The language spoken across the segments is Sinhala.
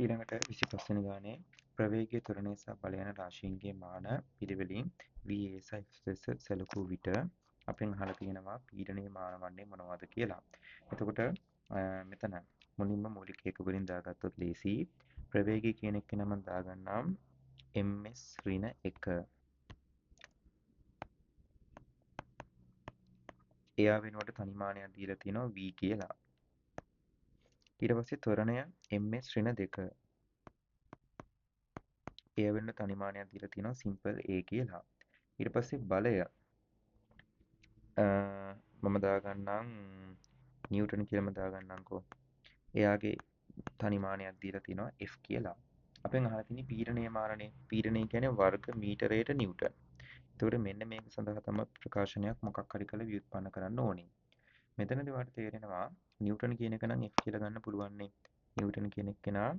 ඊළඟට 25 වෙනි ගානේ ප්‍රවේගයේ ත්වරණය සහ බල යන රාශීන්ගේ මාන පිළිවෙලින් VA සහ F ලෙස සැලකූ විට අපෙන් අහලා තියෙනවා පීඩනයේ මාන වන්නේ මොනවද කියලා. එතකොට මෙතන මුලින්ම මූලික ඒක වලින් දාගත්තොත් ලේසි. ප්‍රවේගය කියන එක නම දාගන්නම් ms ඍණ 1. එයා වෙනුවට තනිමානයක් දීලා තියෙනවා v කියලා. ඊට පස්සේ ත්වරණය ms ඍණ 2. එය වෙන තනිමානයක් දීලා තියෙනවා සිම්පල් a කියලා. ඊට පස්සේ බලය මම දාගන්නම් නිව්ටන් කියලාම දාගන්නම්කෝ. එයාගේ තනිමානයක් දීලා තියෙනවා F කියලා. අපෙන් අහලා තියෙන්නේ පීඩනයේ මානනේ. පීඩනය කියන්නේ වර්ග මීටරයට නිව්ටන්. එතකොට මෙන්න මේක සඳහා තමයි ප්‍රකාශනයක් මොකක් හරි කරලා ව්‍යුත්පන්න කරන්න ඕනේ. මෙතනදී වාට තේරෙනවා නිව්ටන් කියන එක නම් F කියලා ගන්න පුළුවන් නේ. නිව්ටන් කියන එක නා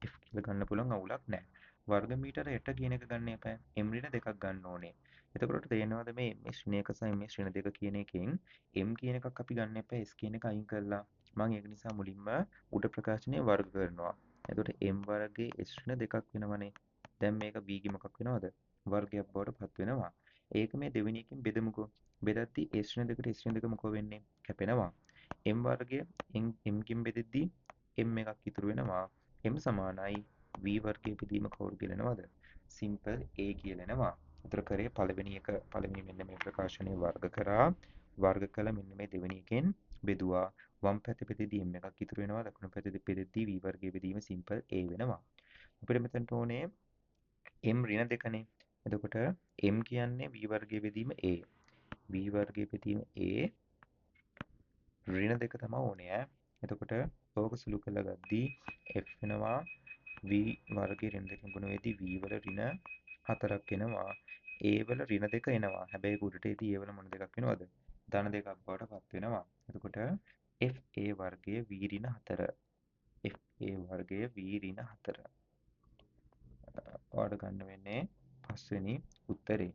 F කියලා ගන්න පුළුවන් අවුලක් නැහැ. වර්ග මීටරයට කියන එක ගන්න එපා. m ඍණ 2ක් ගන්න ඕනේ. එතකොට තේරෙනවද මේ ms ඍණ 1 සහ ms ඍණ 2 කියන එකෙන් m කියන එකක් අපි ගන්න එපා s කියන එක අයින් කරලා. මම ඒක නිසා මුලින්ම උඩ ප්‍රකාශනය වර්ග කරනවා. එතකොට m වර්ගයේ s ඍණ 2ක් වෙනවනේ. දැන් මේක b ගේ මොකක් වෙනවද? වර්ගයක් බවට පත් වෙනවා. ඒක මේ දෙවෙනි එකෙන් බෙදමුකෝ. බෙදද්දී s ඍණ 2ට s ඍණ 2 මොකෝ වෙන්නේ? කැපෙනවා. m වර්ගය m කින් බෙදෙද්දී m එකක් ඉතුරු වෙනවා. m සමානයි v වර්ගයේ බෙදීම කවුරු කියලානවද? Simple a කියලානවා. උතර කරේ පළවෙනි මෙන්න මේ ප්‍රකාශනය වර්ග කරා. වර්ග කළ මෙන්න මේ දෙවෙනි එකෙන් බෙදුවා. වම් පැත්තේ බෙදෙද්දී m එකක් ඉතුරු වෙනවා. දකුණු පැත්තේ බෙදෙද්දී v වර්ගයේ බෙදීම සිම්පල් a වෙනවා. අපිට මෙතනට ඕනේ m ඍණ 2නේ. එතකොට m කියන්නේ v වර්ගයේ බෙදීම a. v වර්ගයේ බෙදීම a ඍණ 2 තමයි ඕනේ ඈ. එතකොට ඕක සුළු කරලා ගද්දී f වෙනවා v වර්ගයේ ඍණ 2කින් ගුණ වෙද්දී v වල ඍණ 4ක් එනවා. a වල ඍණ 2 එනවා. හැබැයි උඩට එද්දී a වල මොන දෙකක් වෙනවද? ධන 2ක් බවට පත් වෙනවා. එතකොට fa වර්ගයේ v ඍණ 4. fa වර්ගයේ v ඍණ 4. ඔයාලට ගන්න වෙන්නේ පස්වෙනි උත්තරේ.